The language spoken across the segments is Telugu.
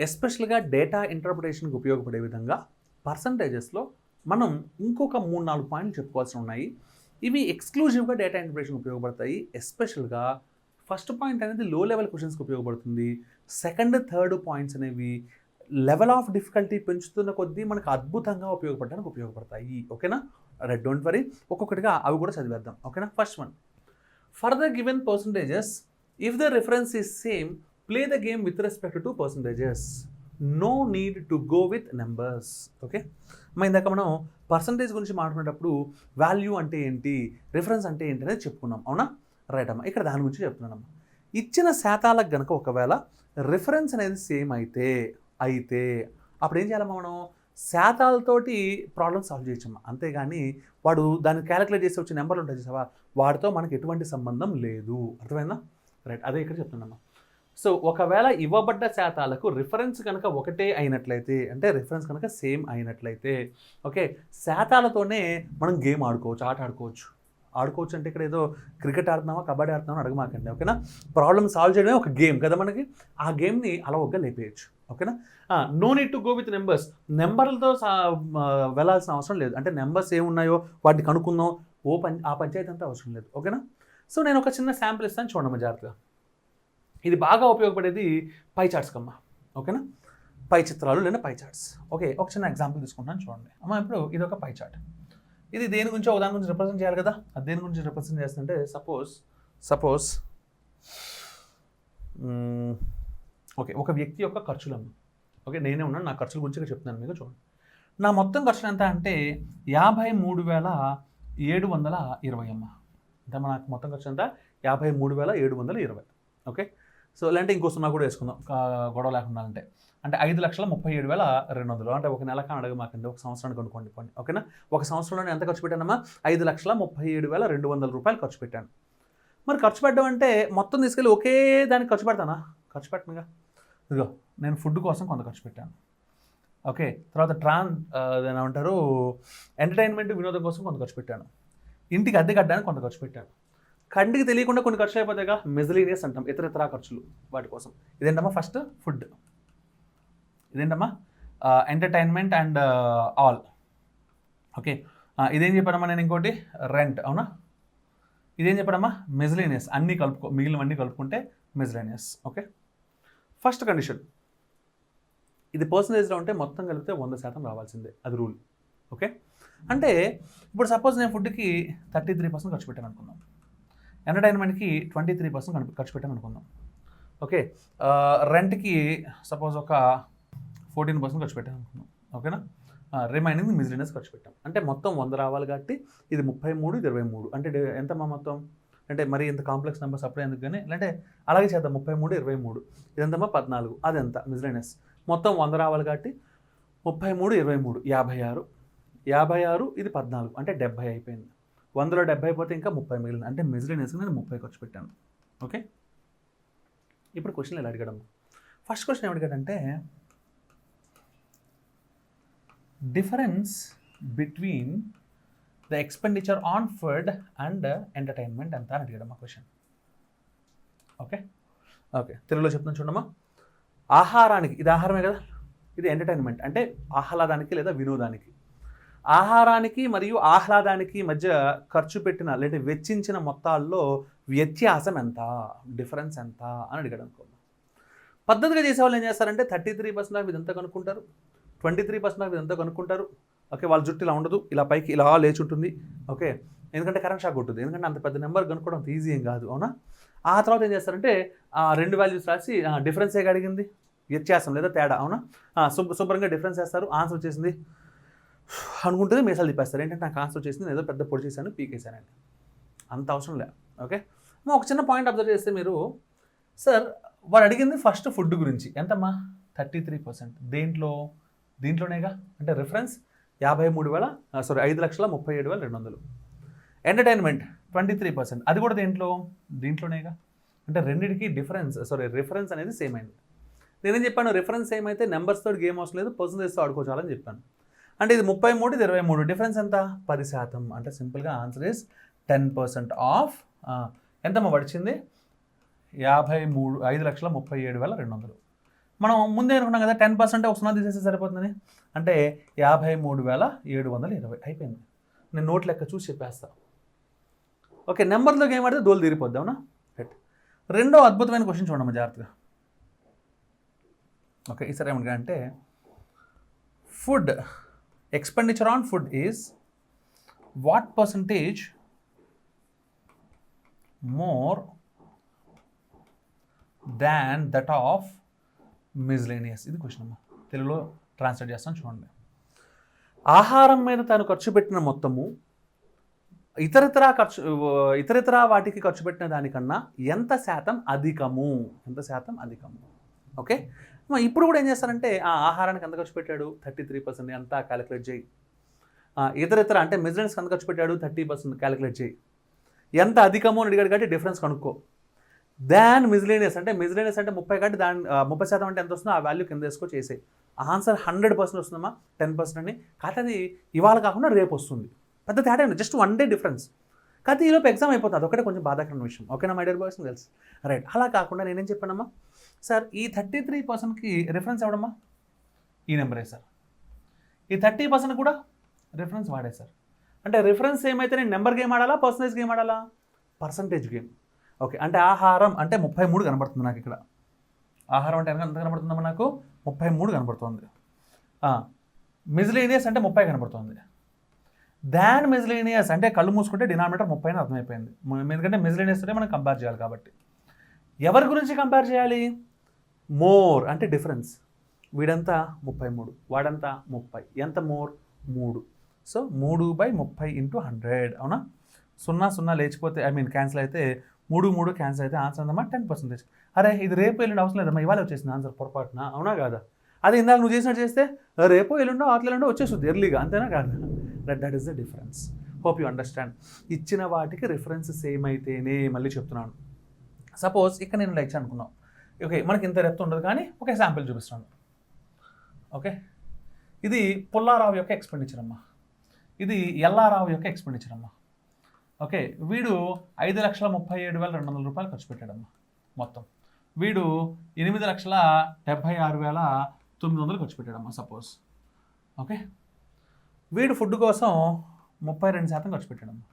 ఎస్పెషల్గా డేటా ఇంటర్ప్రిటేషన్కి ఉపయోగపడే విధంగా పర్సంటేజెస్లో మనం ఇంకొక 3-4 పాయింట్లు చెప్పుకోవాల్సి ఉన్నాయి. ఇవి ఎక్స్క్లూజివ్గా డేటా ఇంటర్ప్రిటేషన్ ఉపయోగపడతాయి. ఎస్పెషల్గా ఫస్ట్ పాయింట్ అనేది లో లెవెల్ క్వశ్చన్స్కి ఉపయోగపడుతుంది. సెకండ్, థర్డ్ పాయింట్స్ అనేవి లెవెల్ ఆఫ్ డిఫికల్టీ పెంచుతున్న కొద్దీ మనకు అద్భుతంగా ఉపయోగపడడానికి ఉపయోగపడతాయి. ఓకేనా? రైట్, డోంట్ వరీ, ఒక్కొక్కటిగా అవి కూడా చదివేద్దాం. ఓకేనా? First one, for the given percentages if the reference is same play the game with respect to percentages, no need to go with numbers. Okay, ఇందాక మనం పర్సంటేజ్ గురించి మాట్లాడేటప్పుడు వాల్యూ అంటే ఏంటి, రిఫరెన్స్ అంటే ఏంటి అనేది చెప్పుకున్నాం. అవునా? రైట్ అమ్మా, ఇక్కడ దాని గురించి చెప్తున్నానమ్మా. ఇచ్చిన శాతాలకు కనుక ఒకవేళ రిఫరెన్స్ అనేది సేమ్ అయితే అప్పుడు ఏం చేయాలమ్మా, మనం శాతాలతోటి ప్రాబ్లమ్ సాల్వ్ చేయొచ్చమ్మా. అంతేగాని వాడు దాన్ని క్యాలిక్యులేట్ చేసి వచ్చే నెంబర్లు ఉంటాయి చూసావా, వాటితో మనకు ఎటువంటి సంబంధం లేదు. అర్థమైందా? రైట్, అదే ఇక్కడ చెప్తున్నామ్మా. సో ఒకవేళ ఇవ్వబడ్డ శాతాలకు రిఫరెన్స్ కనుక ఒకటే అయినట్లయితే, అంటే రిఫరెన్స్ కనుక సేమ్ అయినట్లయితే, ఓకే, శాతాలతోనే మనం గేమ్ ఆడుకోవచ్చు, ఆట ఆడుకోవచ్చు అంటే ఇక్కడ ఏదో క్రికెట్ ఆడుతున్నామా, కబడ్డీ ఆడుతున్నామా అడగమాకండి. ఓకేనా? ప్రాబ్లమ్ సాల్వ్ చేయడమే ఒక గేమ్ కదా మనకి, ఆ గేమ్ని అలా ఒక్క లేపేయచ్చు. ఓకేనా? No need to go with numbers, నెంబర్లతో వెళ్ళాల్సిన అవసరం లేదు. అంటే నెంబర్స్ ఏమున్నాయో వాటిని కనుక్కుందాం, ఆ పంచాయతీ అంతా అవసరం లేదు. ఓకేనా? సో నేను ఒక చిన్న శాంపుల్ ఇస్తాను, చూడమ్మా జాగ్రత్తగా. ఇది బాగా ఉపయోగపడేది పై చార్ట్స్ కమ్మా. ఓకేనా? పై చిత్రాలు లేదా పై చార్ట్స్. ఓకే, ఒక చిన్న ఎగ్జాంపుల్ తీసుకుంటాను చూడండి అమ్మా. ఇప్పుడు ఇది ఒక పై చార్ట్, ఇది దేని గురించి ఒక దాని గురించి రిప్రజెంట్ చేయాలి కదా. అది దేని గురించి రిప్రజెంట్ చేస్తుంటే సపోజ్ ఓకే, ఒక వ్యక్తి యొక్క ఖర్చులమ్మ. ఓకే, నేనే ఉన్నాను, నా ఖర్చుల గురించి చెప్తున్నాను మీకు. చూడండి, నా మొత్తం ఖర్చులు ఎంత అంటే 53,720 అమ్మ. అంటే నాకు మొత్తం ఖర్చు ఎంత? 53,720. ఓకే, సో లేదంటే ఇంకో సున్నా కూడా వేసుకుందాం గొడవ లేకుండా. అంటే 5,37,200. అంటే ఒక నెలకి అడగమాకండి, ఒక సంవత్సరానికి అనుకోండి. ఓకేనా? ఒక సంవత్సరంలో ఎంత ఖర్చు పెట్టానమ్మా? 5,37,200 రూపాయలు ఖర్చు పెట్టాను. మరి ఖర్చు పెట్టడం అంటే మొత్తం తీసుకెళ్ళి ఒకే దానికి ఖర్చు పెడతానా? ఖర్చు పెట్టనుగా. ఇదిగో నేను ఫుడ్ కోసం కొంత ఖర్చు పెట్టాను. ఓకే, తర్వాత ఏమంటారు, ఎంటర్టైన్మెంట్ వినోదం కోసం కొంత ఖర్చు పెట్టాను. ఇంటికి అద్దె కట్టడానికి కొంత ఖర్చు పెట్టాను. కంటికి తెలియకుండా కొన్ని ఖర్చులు అయిపోతాయిగా, మిజిలీనియస్ అంటాం, ఇతర ఖర్చులు వాటి కోసం. ఇదేంటమ్మా? First food. ఇదేంటమ్మా? Entertainment and all. ఓకే, ఇదేం చెప్పానమ్మా నేను? ఇంకోటి రెంట్. అవునా? ఇదేం చెప్పానమ్మా? మిజిలీనియస్. అన్నీ మిగిలినవన్నీ కలుపుకుంటే మిజిలీనియస్. ఓకే, ఫస్ట్ కండిషన్, ఇది పర్సంటేజ్లో ఉంటే మొత్తం కలిపితే 100% రావాల్సిందే, అది రూల్. ఓకే, అంటే ఇప్పుడు సపోజ్ నేను ఫుడ్కి 33% ఖర్చు పెట్టాను అనుకుందాం, ఎంటర్టైన్మెంట్కి 23% ఖర్చు పెట్టాను అనుకుందాం. ఓకే, రెంట్కి సపోజ్ ఒక 14% ఖర్చు పెట్టాను అనుకుందాం. ఓకేనా? రిమైనింగ్ మిజిలీనియస్ ఖర్చు పెట్టాం. అంటే మొత్తం 100 రావాలి కాబట్టి ఇది 33, ఇది 23. అంటే ఎంతమ్మా మొత్తం? అంటే మరి ఇంత కాంప్లెక్స్ నెంబర్స్ అప్పుడే ఎందుకు కానీ, అంటే అలాగే చేద్దాం. 33, 23, ఇదంతమ్మా 14, అదెంత? మిజిలీనియస్. మొత్తం 100 రావాలి కాబట్టి 33, 23, 56. 56, ఇది 14, అంటే 70 అయిపోయింది. 100లో 70 అయిపోతే ఇంకా 30 మిగిలింది. అంటే మిజిలీనియస్కి నేను 30 ఖర్చు పెట్టాను. ఓకే, ఇప్పుడు క్వశ్చన్ ఇలా అడిగడం. ఫస్ట్ క్వశ్చన్ ఏమడిగాడంటే, difference between the expenditure on food and entertainment ఎంత అని అడిగాడమ్మా క్వశ్చన్. ఓకే, తెలుగులో చెప్తాను చూడమ్మా. ఆహారానికి, ఇది ఆహారమే కదా, ఇది ఎంటర్టైన్మెంట్ అంటే ఆహ్లాదానికి లేదా వినోదానికి. ఆహారానికి మరియు ఆహ్లాదానికి మధ్య ఖర్చు పెట్టిన లేదా వెచ్చించిన మొత్తాల్లో వ్యత్యాసం ఎంత, డిఫరెన్స్ ఎంత అని అడిగాడు అనుకో. పద్ధతిగా చేసేవాళ్ళు ఏం చేస్తారంటే 33% ఆఫ్ ఇదంతా కనుక్కుంటారు, 23% ఆఫ్ ఇదంతా కనుక్కుంటారు. ఓకే, వాళ్ళ జుట్టు ఇలా ఉండదు, ఇలా పైకి ఇలా లేచి ఉంటుంది. ఓకే, ఎందుకంటే కరెంట్ షాక్ ఉంటుంది, ఎందుకంటే అంత పెద్ద నెంబర్ కనుక్కోవడం అంత ఈజీ ఏం కాదు. అవునా? ఆ తర్వాత ఏం చేస్తారంటే 2 వాల్యూస్ రాసి డిఫరెన్స్ ఏ అడిగింది, వ్యత్యాసం లేదా తేడా. అవునా? శుభ్రంగా డిఫరెన్స్ వేస్తారు, ఆన్సర్ వచ్చేసింది అనుకుంటుంది, మీసాలు తిప్పేస్తారు. ఏంటంటే నాకు ఆన్సర్ వచ్చేసింది, ఏదో పెద్ద పొడి చేశాను, పీకేశానండి. అంత అవసరం లేదు. ఓకే, ఒక చిన్న పాయింట్ అబ్జర్వ్ చేస్తే మీరు, సార్ వాడు అడిగింది ఫస్ట్ ఫుడ్ గురించి ఎంతమ్మా? 33%. దీంట్లోనేగా, అంటే రిఫరెన్స్ 5,37,200. ఎంటర్టైన్మెంట్ 23%, అది కూడా దీంట్లోనేగా. అంటే రెండింటికి రిఫరెన్స్ అనేది సేమ్ అయింది. నేనేం చెప్పాను? రిఫరెన్స్ సేమ్ అయితే నెంబర్స్ తోటి గేమ్ అవసరం లేదు, పర్సంటేజ్తో ఆడుకోవాలని చెప్పాను. అంటే ఇది 33, ఇది 23, డిఫరెన్స్ ఎంత? 10%. అంటే సింపుల్గా ఆన్సర్ ఇస్ 10% ఆఫ్ ఎంతమ్మా పడిచింది? 5,37,200. మనం ముందే అనుకున్నాం కదా 10% ఒక 0 తీసేస్తే సరిపోతుందని, అంటే 53,720 అయిపోయింది. నేను నోట్ లెక్క చూసి చెప్పేస్తాను. ఓకే, నెంబర్లో గేమ్ ఆడితే దోలు తీరిపోద్ది, అవునా? రైట్. రెండో అద్భుతమైన క్వశ్చన్ చూడమ్మా జాగ్రత్తగా. ఓకే, ఈసారి ఏమంటా అంటే food expenditure on food is what percentage more than that of miscellaneous. ఇది క్వశ్చన్ అమ్మా, తెలుగులో ట్రాన్స్లేట్ చేస్తాను చూడండి. ఆహారం మీద తాను ఖర్చు పెట్టిన మొత్తము ఇతరితర వాటికి ఖర్చు పెట్టిన దానికన్నా ఎంత శాతం అధికము. ఓకే, ఇప్పుడు కూడా ఏం చేస్తారంటే ఆ ఆహారానికి ఎంత ఖర్చు పెట్టాడు 33% అంతా క్యాలిక్యులేట్ చేయి. ఇతరితర అంటే మిస్లెనియస్ ఎంత ఖర్చు పెట్టాడు 30% క్యాలిక్యులేట్ చేయి. ఎంత అధికము అని అడిగాడు కాబట్టి డిఫరెన్స్ కనుక్కో. దాన్ మిస్లేనియస్ అంటే 30 కాబట్టి దాని 30% అంటే ఎంత వస్తుందో ఆ వాల్యూ కింద వేసుకో చేసే. ఆన్సర్ 100% వస్తుందమ్మా, 10% అని కాకపోతే అది ఇవాళ కాకుండా రేపు వస్తుంది. పెద్ద తేడా ఉంది, జస్ట్ 1 డే డిఫరెన్స్. కాకపోతే ఈలోపు ఎగ్జామ్ అయిపోతుంది, అదొకటే కొంచెం బాధాకరమైన విషయం. ఓకేనా my dear boys and girls? Right. అలా కాకుండా నేనేం చెప్పానమ్మా సార్, ఈ 33%కి రిఫరెన్స్ ఎవడమ్మా? ఈ నెంబరే సార్. ఈ 30% కూడా రిఫరెన్స్ వాడే సార్. అంటే రిఫరెన్స్ ఏమైతే నేను నెంబర్ గేమ్ ఆడాలా, పర్సంటేజ్ గేమ్ ఆడాలా? Percentage game. ఓకే, అంటే ఆహారం అంటే 33 కనబడుతుంది నాకు ఇక్కడ. ఆహారం అంటే ఎంత కనబడుతుందమ్మా నాకు? 33 కనబడుతుంది. మిస్లేనియస్ అంటే 30 కనబడుతుంది. దాన్ మిస్లేనియస్ అంటే కళ్ళు మూసుకుంటే డినామినేటర్ 30 అని అర్థమైపోయింది. ఎందుకంటే మిస్లేనియస్ అంటే మనం కంపేర్ చేయాలి కాబట్టి. ఎవరి గురించి కంపేర్ చేయాలి? మోర్ అంటే డిఫరెన్స్. వీడంతా 33, వాడంతా 30. ఎంత మోర్? 3. సో 3/30 × 100. అవునా? 0 లేచిపోతే క్యాన్సిల్ అయితే 3 క్యాన్సిల్ అయితే ఆన్సర్ ఉందమ్మా 10%. అరే ఇది రేపు ఎల్లుండి అవసరం లేదమ్మా, ఇవాళ వచ్చేసింది ఆన్సర్ పొరపాటున, అవునా కాదా? అదే ఇందాక నువ్వు చేసినట్టు చేస్తే రేపు ఎల్లుండో ఆతలుండో వచ్చేస్తుంది ఎర్లీగా, అంతేనా కాదా? That is the difference. Hope you understand. ఇచ్చిన వాటికి రిఫరెన్స్ సేమ్ అయితేనే, మళ్ళీ చెప్తున్నాను. సపోజ్ ఇక్కడ నేను లైక్స్ అనుకున్నాం. ఓకే, మనకి ఇంత డెప్త్ ఉండదు కానీ ఒక ఎగ్జాంపుల్ చూపిస్తాను. ఓకే, ఇది పుల్లారావు యొక్క ఎక్స్పెండిచర్ అమ్మా, ఇది ఎల్లారావు యొక్క ఎక్స్పెండిచర్ అమ్మా. ఓకే, వీడు 5,37,200 రూపాయలు ఖర్చు పెట్టాడమ్మా మొత్తం. వీడు 8,76,900 ఖర్చు పెట్టాడమ్మా సపోజ్. ఓకే, వీడు ఫుడ్ కోసం 32% ఖర్చు పెట్టాడమ్మా.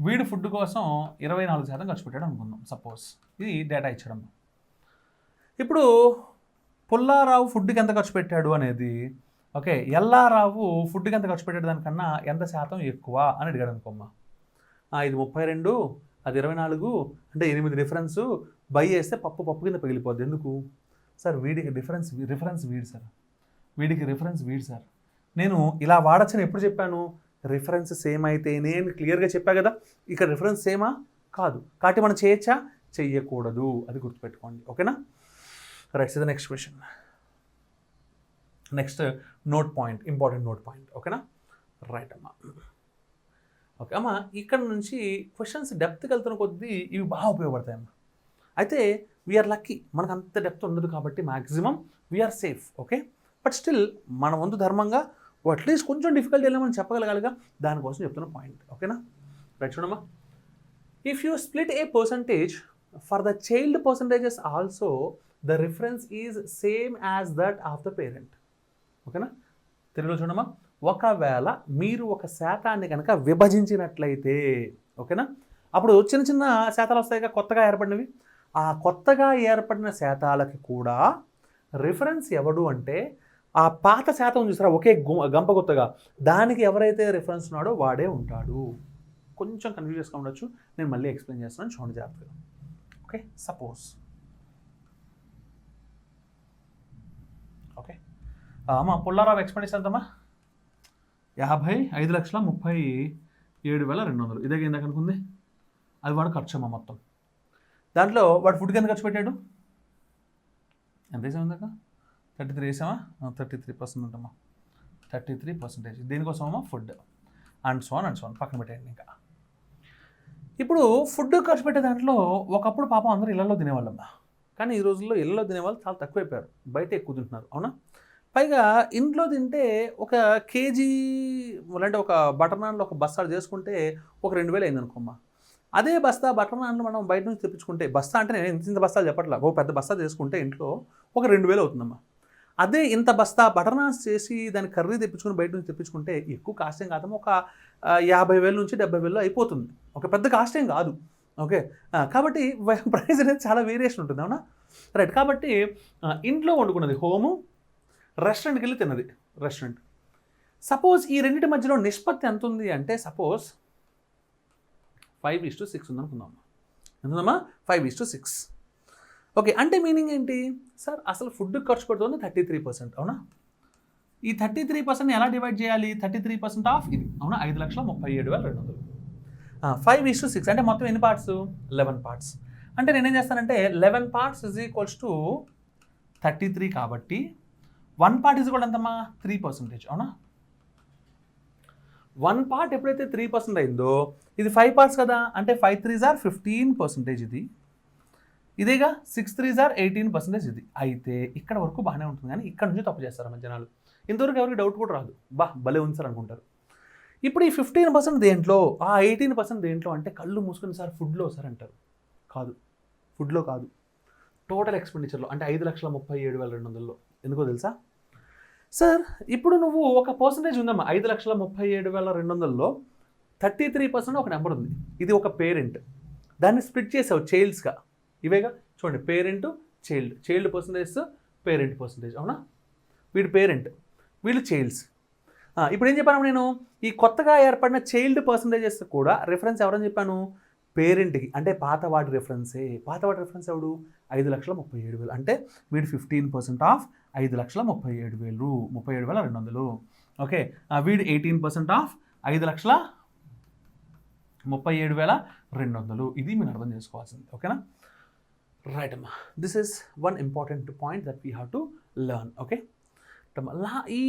వీడు ఫుడ్ కోసం 24% ఖర్చు పెట్టాడు అనుకుందాం సపోజ్. ఇది డేటా ఇచ్చాడమ్మా. ఇప్పుడు పుల్లారావు ఫుడ్కి ఎంత ఖర్చు పెట్టాడు అనేది, ఓకే, ఎల్లారావు ఫుడ్కి ఎంత ఖర్చు పెట్టాడు దానికన్నా ఎంత శాతం ఎక్కువ అని అడిగాడు అనుకోమ్మా. ఇది 32, అది 24, అంటే 8 డిఫరెన్సు. బై చేస్తే పప్పు కింద పగిలిపోద్ది. ఎందుకు సార్? వీడికి రిఫరెన్స్ వీడు సార్, వీడికి రిఫరెన్స్ వీడు సార్. నేను ఇలా వాడచ్చని ఎప్పుడు చెప్పాను? రిఫరెన్స్ సేమ్ అయితే నేను క్లియర్గా చెప్పా కదా. ఇక్కడ రిఫరెన్స్ సేమా కాదు కాబట్టి మనం చేయొచ్చా? చెయ్యకూడదు, అది గుర్తుపెట్టుకోండి. ఓకేనా? Right, the next question. Next note point, important note point. ఓకేనా? రైట్ అమ్మా. ఓకే అమ్మా, ఇక్కడ నుంచి క్వశ్చన్స్ డెప్త్కి వెళ్తున్న కొద్దీ ఇవి బాగా ఉపయోగపడతాయి అమ్మా. అయితే వీఆర్ లక్కీ, మనకు అంత డెప్త్ ఉండదు కాబట్టి maximum we're safe. Okay, but still మన వంతు ధర్మంగా అట్లీస్ట్ కొంచెం డిఫికల్టీ వెళ్ళామని చెప్పగలగాలిగా, దానికోసం చెప్తున్న పాయింట్. ఓకేనా? రైట్, చూడమ్మా. If you split A percentage for the child percentages also the reference is same as that of the parent. ఓకేనా? తెలుగులో చూడమ్మా. ఒకవేళ మీరు ఒక శాతాన్ని కనుక విభజించినట్లయితే, ఓకేనా, అప్పుడు చిన్న శాతాలు వస్తాయిగా కొత్తగా ఏర్పడినవి. ఆ కొత్తగా ఏర్పడిన శాతాలకి కూడా రిఫరెన్స్ ఎవడు అంటే ఆ పాత శాతం చూసారా, ఒకే గంప కొత్తగా, దానికి ఎవరైతే రిఫరెన్స్ ఉన్నాడో వాడే ఉంటాడు. కొంచెం కన్ఫ్యూజన్స్గా ఉండొచ్చు, నేను మళ్ళీ ఎక్స్ప్లెయిన్ చేస్తున్నాను, చూడండి జాగ్రత్తగా. ఓకే, సపోజ్ ఓకే అమ్మా పుల్లారావు ఎక్స్పెండిచర్ ఎంతమ్మా? 55,37,200. ఇదే ఇందాక అనుకుంది, అది వాడు ఖర్చు అమ్మా మొత్తం. దాంట్లో వాడు ఫుడ్కి ఎంత ఖర్చు పెట్టాడు? ఎంత వేసాము ఇందాక? 33 వేసామా? 33% ఉంటమ్మా, 33%. దీనికోసం అమ్మా ఫుడ్ అండ్ సో ఆన్ పక్కన పెట్టేయండి. ఇంకా ఇప్పుడు ఫుడ్ ఖర్చు పెట్టే దాంట్లో ఒకప్పుడు పాపం అందరూ ఇళ్లలో తినేవాళ్ళమ్మా, కానీ ఈ రోజుల్లో ఇళ్లలో తినేవాళ్ళు చాలా తక్కువైపోయారు, బయట ఎక్కువ తింటున్నారు. అవునా? పైగా ఇంట్లో తింటే ఒక కేజీ అంటే ఒక బటర్ నాన్లో ఒక బస్తా చేసుకుంటే ఒక 2,000 అయింది అనుకోమ్మా. అదే బస్తా బటర్ నాన్లు మనం బయట నుంచి తెప్పించుకుంటే, బస్తా అంటే నేను ఇంత బస్తాలు చెప్పట్లా, ఓ పెద్ద బస్తా చేసుకుంటే ఇంట్లో ఒక 2000 అవుతుందమ్మా. అదే ఇంత బస్తా బటర్ నాన్స్ చేసి దాన్ని కర్రీ తెప్పించుకొని బయట నుంచి తెప్పించుకుంటే ఎక్కువ కాస్ట్ ఏం కాదమ్మా, ఒక 50,000 నుంచి 70,000 అయిపోతుంది. ఒక పెద్ద కాస్ట్ ఏం కాదు. ఓకే, కాబట్టి ప్రైస్ అనేది చాలా వేరియేషన్ ఉంటుంది, అవునా? రైట్. కాబట్టి ఇంట్లో వండుకున్నది హోము, రెస్టారెంట్కి వెళ్ళి తిన్నది రెస్టారెంట్. సపోజ్ ఈ రెండింటి మధ్యలో నిష్పత్తి ఎంత ఉంది అంటే సపోజ్ 5:6 ఉందనుకుందాం. ఎందుకమ్మా 5:6. ఓకే, అంటే మీనింగ్ ఏంటి సార్? అసలు ఫుడ్ ఖర్చు పెడుతుంది 33%, అవునా? ఈ 33% ఎలా డివైడ్ చేయాలి? 33% ఆఫ్ ఇది, అవునా? 5,37,200. 5:6 అంటే మొత్తం ఎన్ని పార్ట్స్? 11 పార్ట్స్. అంటే నేనేం చేస్తానంటే 11 పార్ట్స్ ఈజ్ ఈక్వల్స్ టు 33 కాబట్టి 1 పార్ట్ ఈజ్ కూడా ఎంతమ్మా? 3%, అవునా? 1 పార్ట్ ఎప్పుడైతే 3% అయిందో ఇది 5 పార్ట్స్ కదా, అంటే 5 3s are 15% ఇది. ఇదేగా 6 3s are 18% ఇది. అయితే ఇక్కడ వరకు బాగానే ఉంటుంది, కానీ ఇక్కడ నుంచి తప్పు చేస్తారు మన జనాలు. ఇంతవరకు ఎవరికి డౌట్ కూడా రాదు, భలే ఉంది సార్ అనుకుంటారు. ఇప్పుడు ఈ 15% దేంట్లో, ఆ 18% దేంట్లో అంటే కళ్ళు మూసుకుని సార్ ఫుడ్లో సార్ అంటారు. కాదు, ఫుడ్లో కాదు, టోటల్ ఎక్స్పెండిచర్లో, అంటే 5,37,200లో. ఎందుకో తెలుసా సార్? ఇప్పుడు నువ్వు ఒక పర్సంటేజ్ ఉందమ్మా, 5,37,200లో 33% ఒక నెంబర్ ఉంది. ఇది ఒక పేరెంట్, దాన్ని స్ప్లిట్ చేసావు చైల్డ్స్గా. ఇవేగా చూడండి, parent child, child percentage parent percentage, అవునా? వీడు పేరెంట్, వీళ్ళు చైల్డ్స్. ఇప్పుడు ఏం చెప్పాను నేను? ఈ కొత్తగా ఏర్పడిన చైల్డ్ పర్సంటేజెస్ కూడా రిఫరెన్స్ ఎవరని చెప్పాను? పేరెంట్కి, అంటే పాతవాడి రెఫరెన్సే. పాతవాడి రెఫరెన్స్ ఎవడు? 5,37,000. అంటే వీడు 15% ఆఫ్ 5,37,000, 37,200. ఓకే, వీడు 18% ఆఫ్ 5,37,200. ఇది మీరు అర్థం చేసుకోవాల్సింది, ఓకేనా? రైట్ అమ్మా, this is one important point that we have to learn. Okay, ఈ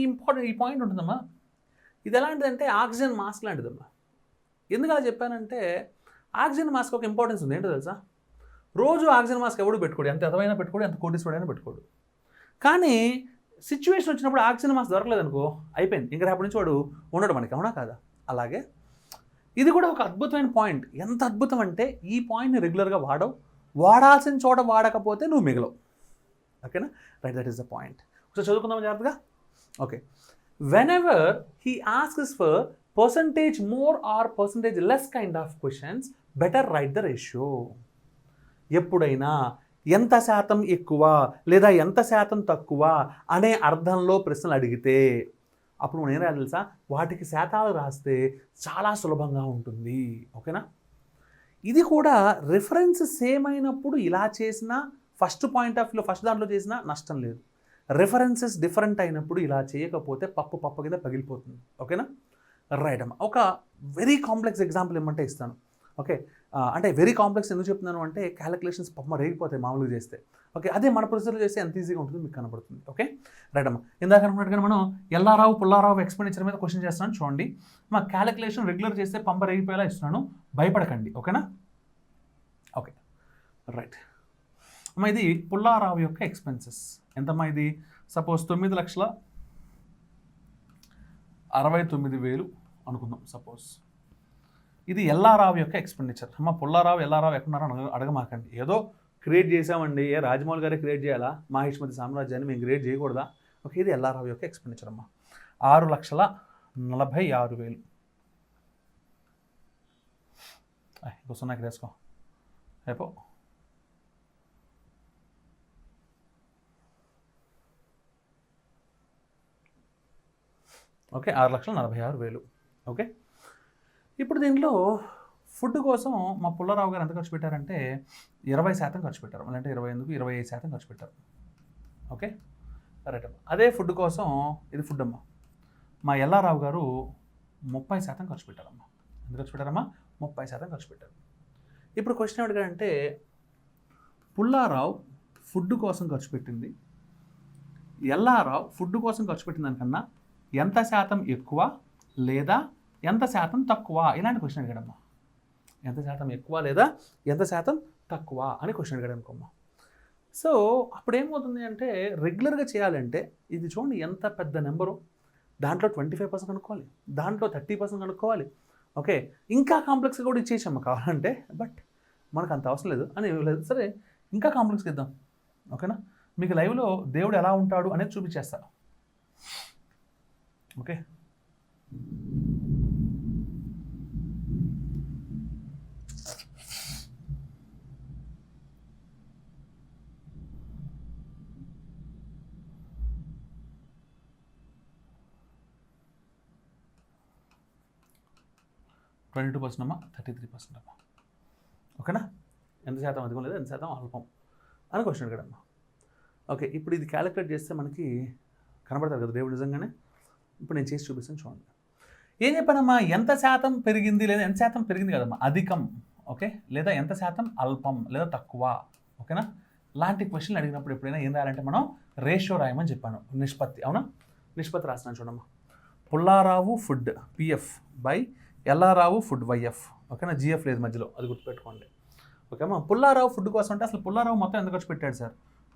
పాయింట్ ఉంటుందమ్మా. ఇది ఎలాంటిదంటే ఆక్సిజన్ మాస్క్ లాంటిదమ్మా. ఎందుకు అలా చెప్పానంటే ఆక్సిజన్ మాస్క్ ఒక ఇంపార్టెన్స్ ఉంది. ఏంటో తెలుసా? రోజు ఆక్సిజన్ మాస్క్ ఎవడు పెట్టుకోడు, ఎంత ఎదవైనా పెట్టుకోడు, ఎంత కోటీశ్వరుడైనా పెట్టుకోడు. కానీ సిచ్యువేషన్ వచ్చినప్పుడు ఆక్సిజన్ మాస్క్ దొరకలేదు అనుకో, అయిపోయింది, ఇంకా రేపటి నుంచి వాడు ఉండడు మనకి, అవునా కాదా? అలాగే ఇది కూడా ఒక అద్భుతమైన పాయింట్. ఎంత అద్భుతం అంటే ఈ పాయింట్ని రెగ్యులర్గా వాడాల్సిన చోట వాడకపోతే నువ్వు మిగలవు, ఓకేనా? Right, that is the point. ఒకసారి చదువుకుందాం జాగ్రత్తగా. Okay, whenever he asks for percentage more or percentage less kind of questions, better write the ratio. ఎప్పుడైనా ఎంత శాతం ఎక్కువ లేదా ఎంత శాతం తక్కువ అనే అర్థంలో ప్రశ్నలు అడిగితే అప్పుడు మనం ఏం రాయాలి తెలుసా? వాటికి శాతాలు రాస్తే చాలా సులభంగా ఉంటుంది, ఓకేనా? ఇది కూడా రిఫరెన్స్ సేమ్ అయినప్పుడు ఇలా చేసినా, ఫస్ట్ పాయింట్ ఆఫ్ వ్యూలో ఫస్ట్ దాంట్లో చేసినా నష్టం లేదు. రిఫరెన్సెస్ డిఫరెంట్ అయినప్పుడు ఇలా చేయకపోతే పప్పు కింద పగిలిపోతుంది, ఓకేనా? రైట్ అమ్మా, ఒక వెరీ కాంప్లెక్స్ ఎగ్జాంపుల్ ఏమంటే ఇస్తాను. ఓకే, అంటే వెరీ కాంప్లెక్స్ ఎందుకు చెప్తున్నాను అంటే క్యాలిక్యులేషన్స్ రేగిపోతాయి మామూలుగా చేస్తే. ఓకే, అదే మన ప్రొసీజర్ చేస్తే ఎంత ఈజీగా ఉంటుందో మీకు కనబడుతుంది. ఓకే, రైట్ అమ్మా, ఇందాక అనుకున్నట్టుగా మనం ఎల్లారావు పుల్లారావు ఎక్స్పెండిచర్ మీద క్వశ్చన్ చేస్తున్నాను చూడండి. మా క్యాలిక్యులేషన్ రెగ్యులర్ చేస్తే రేగిపోయేలా ఇస్తున్నాను, భయపడకండి, ఓకేనా? ఓకే, రైట్ అమ్మా, ఇది పుల్లారావు యొక్క ఎక్స్పెన్సెస్. ఎంతమ్మా ఇది? సపోజ్ 9,69,000 అనుకుందాం సపోజ్. ఇది ఎల్లారావు యొక్క ఎక్స్పెండిచర్. అమ్మ పుల్లారావు ఎల్లారావు ఎక్కడున్నారో అడగమాకండి. ఏదో క్రియేట్ చేసామండి, రాజమౌళి గారే క్రియేట్ చేయాలా మాహిష్మతి సామ్రాజ్యాన్ని, మేము క్రియేట్ చేయకూడదా? ఓకే, ఇది ఎల్లారావు యొక్క ఎక్స్పెండిచర్ అమ్మ. 6,46,000. ఇంకో సున్నా ఇక్కడ వేసుకో, అయిపో. ఓకే, 6,46,000. ఓకే, ఇప్పుడు దీంట్లో ఫుడ్ కోసం మా పుల్లారావు గారు ఎంత ఖర్చు పెట్టారంటే 20% ఖర్చు పెట్టారు. అంటే 25% ఖర్చు పెట్టారు. ఓకే, రైట్ అమ్మా. అదే ఫుడ్ కోసం ఇది ఫుడ్ అమ్మా, మా ఎల్లారావు గారు 30% ఖర్చు పెట్టారమ్మా. ఎంత ఖర్చు పెట్టారమ్మా? 30% ఖర్చు పెట్టారు. ఇప్పుడు క్వశ్చన్ ఏమిటంటే పుల్లారావు ఫుడ్ కోసం ఖర్చు పెట్టింది, ఎల్లారావు ఫుడ్ కోసం ఖర్చు పెట్టిన దానికన్నా ఎంత శాతం ఎక్కువ లేదా ఎంత శాతం తక్కువ? ఇలాంటి క్వశ్చన్ అడిగాడమ్మా. ఎంత శాతం ఎక్కువ లేదా ఎంత శాతం తక్కువ అని క్వశ్చన్ అడిగాడు అనుకోమ్మా. సో అప్పుడు ఏమవుతుంది అంటే రెగ్యులర్గా చేయాలంటే ఇది చూడండి ఎంత పెద్ద నెంబరు, దాంట్లో 25% కనుక్కోవాలి, దాంట్లో 30% కనుక్కోవాలి. ఓకే, ఇంకా కాంప్లెక్స్గా కూడా ఇచ్చేసాము కావాలంటే, బట్ మనకు అంత అవసరం లేదు అని లేదు. సరే ఇంకా కాంప్లెక్స్గా ఇద్దాం, ఓకేనా? మీకు లైవ్లో దేవుడు ఎలా ఉంటాడు అనేది చూపించేస్తా. ఓకే, %22 అమ్మా, 33% అమ్మా. ఓకేనా, ఎంత శాతం అధికం లేదా ఎంత శాతం అల్పం అని క్వశ్చన్ అడగడమ్మా. ఓకే, ఇప్పుడు ఇది క్యాలిక్యులేట్ చేస్తే మనకి కనబడతారు కదా దేవుడు నిజంగానే. ఇప్పుడు నేను చేసి చూపిస్తాను చూడండి. ఏం చెప్పానమ్మా, ఎంత శాతం పెరిగింది లేదా ఎంత శాతం పెరిగింది కదమ్మా, అధికం. ఓకే, లేదా ఎంత శాతం అల్పం లేదా తక్కువ. ఓకేనా, లాంటి క్వశ్చన్లు అడిగినప్పుడు ఎప్పుడైనా ఏం రాయాలంటే మనం రేషియో రాయమని చెప్పాను, నిష్పత్తి. అవునా, నిష్పత్తి రాస్తున్నాను చూడమ్మా. Pullarao food PF by Ella Rao food YF. ఓకేనా, జిఎఫ్ లేదు మధ్యలో, అది గుర్తుపెట్టుకోండి. ఓకేమ్మా, పుల్లారావు ఫుడ్ కోసం అంటే అసలు పుల్లారావు మొత్తం ఎంత ఖర్చు పెట్టాడు సార్?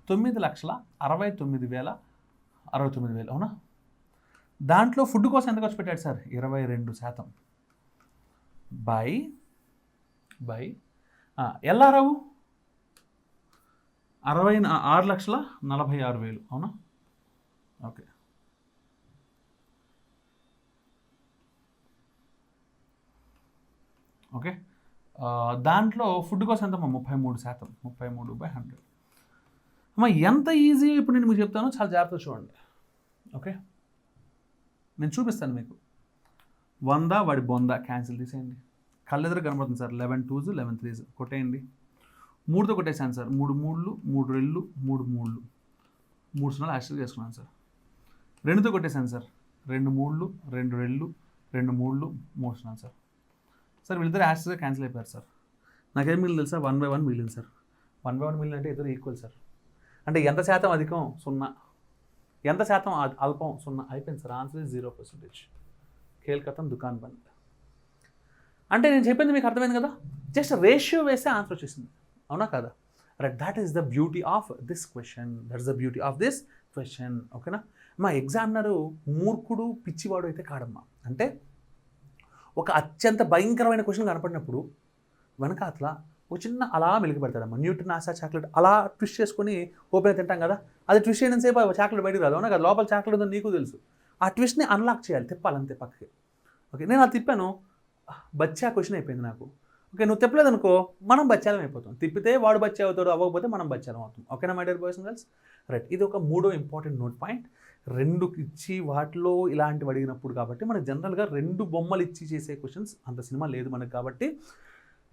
9,69,069. అవునా, దాంట్లో ఫుడ్ కోసం ఎంత ఖర్చు పెట్టాడు సార్? 22%. బై ఎల్లారావు 6,46,000. అవునా, ఓకే. ఓకే, దాంట్లో ఫుడ్ కోసం ఎంతమ్మా? 33%. 33/100. అమ్మా ఎంత ఈజీ ఇప్పుడు నేను మీకు చెప్తాను, చాలా జాగ్రత్తగా చూడండి. ఓకే, నేను చూపిస్తాను మీకు. 100 వాడి 100 క్యాన్సిల్ తీసేయండి. కళ్ళెదురు కనబడుతుంది సార్. 11 2s 11 3s కొట్టేయండి. 3తో కొట్టేసాను సార్. 3 3లు 3 2లు 3 3లు 3 0 యాక్చువల్గా చేసుకున్నాను సార్. 2తో కొట్టేసాను సార్. 2 3లు 2 2లు 2 3లు 3 0 సార్. సార్ వీళ్ళిద్దరు యాక్చువల్గా క్యాన్సిల్ అయిపోయారు సార్. నాకేం మిగిలింది తెలుసా? 1/1 మిగిలింది సార్. 1/1 మిగిలింది అంటే ఇద్దరు ఈక్వల్ సార్. అంటే ఎంత శాతం అధికం? 0. ఎంత శాతం అల్పం? 0. అయిపోయింది సార్. Answer is 0%. ఖేల్ ఖతం, దుకాన్ బంద్. అంటే నేను చెప్పింది మీకు అర్థమైంది కదా. జస్ట్ రేషియో వేస్తే ఆన్సర్ వచ్చేసింది. అవునా కదా? Right, that is the beauty of this question. That is the beauty of this question. ఓకేనా, మా ఎగ్జామినరు మూర్ఖుడు పిచ్చివాడు అయితే కాడమ్మా. అంటే ఒక అత్యంత భయంకరమైన క్వశ్చన్ కనపడినప్పుడు వెనక అట్లా ఒక చిన్న అలా మెలిగి పెడతాడమ్మా. న్యూట్రన్ ఆశా చాక్లెట్ అలా ట్విస్ట్ చేసుకొని ఓపెన్ తింటాం కదా, అది ట్విస్ట్ చేయడం సేపు చాక్లెట్ బయటకు రాదు. అవునా కదా, లోపల చాక్లెట్ ఉందని నీకు తెలుసు. ఆ ట్విస్ట్ని అన్లాక్ చేయాలి, తిప్పాలంతే పక్కకి. ఓకే, నేను అది తిప్పాను, బచ్చా క్వశ్చన్ అయిపోయింది నాకు. ఓకే, నువ్వు తిప్పలేదు అనుకో, మనం బచ్చాలం అయిపోతాం. తిప్పితే వాడు బచ్చా అవుతాడు, అవ్వకపోతే మనం బచ్చాలం అవుతాం. ఓకేనా my dear boys and girls. Right, ఇది ఒక మూడో ఇంపార్టెంట్ నోట్ పాయింట్. 2 ఇచ్చి వాటిలో ఇలాంటివి అడిగినప్పుడు కాబట్టి మనకు జనరల్గా 2 బొమ్మలు ఇచ్చి చేసే క్వశ్చన్స్ అంత సినిమా లేదు మనకు, కాబట్టి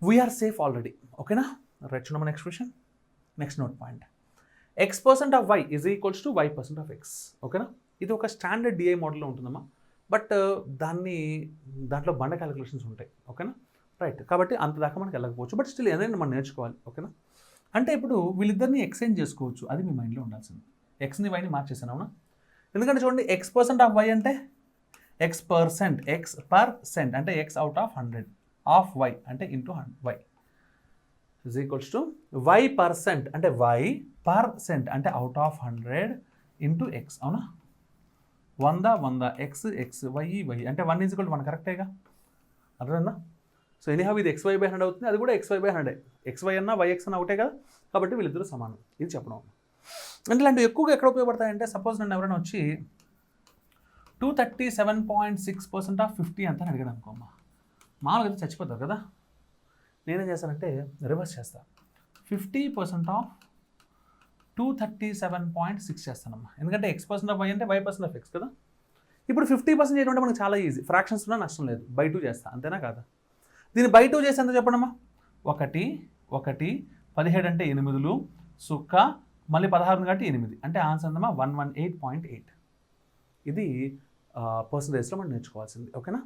వీఆర్ సేఫ్ ఆల్రెడీ. ఓకేనా, రైట్. చూడమ్మా next question, next note point. X% of y is equals to y% of x. ఓకేనా, ఇది ఒక స్టాండర్డ్ డిఐ మోడల్లో ఉంటుందమ్మా. బట్ దాంట్లో బండ క్యాలిక్యులేషన్స్ ఉంటాయి. ఓకేనా, రైట్. కాబట్టి అంత దాకా మనకి వెళ్ళకపోవచ్చు, బట్ స్టిల్ ఏదైనా మనం నేర్చుకోవాలి. ఓకేనా, అంటే ఇప్పుడు వీళ్ళిద్దరిని ఎక్స్చేంజ్ చేసుకోవచ్చు, అది మీ మైండ్లో ఉండాల్సింది. ఎక్స్ని వైని మార్చేసాను. అవునా, ఎందుకంటే చూడండి X% of y అంటే X% అంటే x out of 100 of y అంటే into y is equals to y% అంటే y% అంటే అవుట్ ఆఫ్ 100 ఇంటూ x. అవునా, 100 x y అంటే 1 is equal to 1 కరెక్టేగా, అర్థమైందా? సో ఎనీహౌ ఇది xy/100 అవుతుంది, అది కూడా xy/100. xy అన్నా yx అన్న ఒకటే కదా, కాబట్టి వీళ్ళిద్దరూ సమానం. ఇది చెప్పడం. అంటే ఇలాంటివి ఎక్కువగా ఎక్కడ ఉపయోగపడతాయంటే, సపోజ్ నన్ను ఎవరైనా వచ్చి 237.6% ఆఫ్ 50 అంతా అడిగాడు అనుకోమ్మా, మామూలుగా అయితే చచ్చిపోతారు కదా. నేనేం చేస్తానంటే రివర్స్ చేస్తాను, 50% ఆఫ్ 237.6 చేస్తానమ్మా. ఎందుకంటే X% ఆఫ్ y అంటే y% ఆఫ్ x కదా. ఇప్పుడు 50% చేయడం అంటే మనకు చాలా ఈజీ, ఫ్రాక్షన్స్ ఉన్నా నష్టం లేదు, బై 2 చేస్తా, అంతేనా కాదా? దీన్ని బై 2 చేసి ఎంత చెప్పండమ్మా, 1 17 అంటే 8 సుక్క మళ్ళీ 16 కాబట్టి 8 అంటే ఆన్సర్ ఉందమ్మా 118.8. ఇది పర్సంటేజ్లో మనం నేర్చుకోవాల్సింది. ఓకేనా,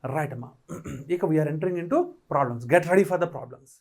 రైట్ అమ్మా. ఇక we're entering into problems. Get ready for the problems.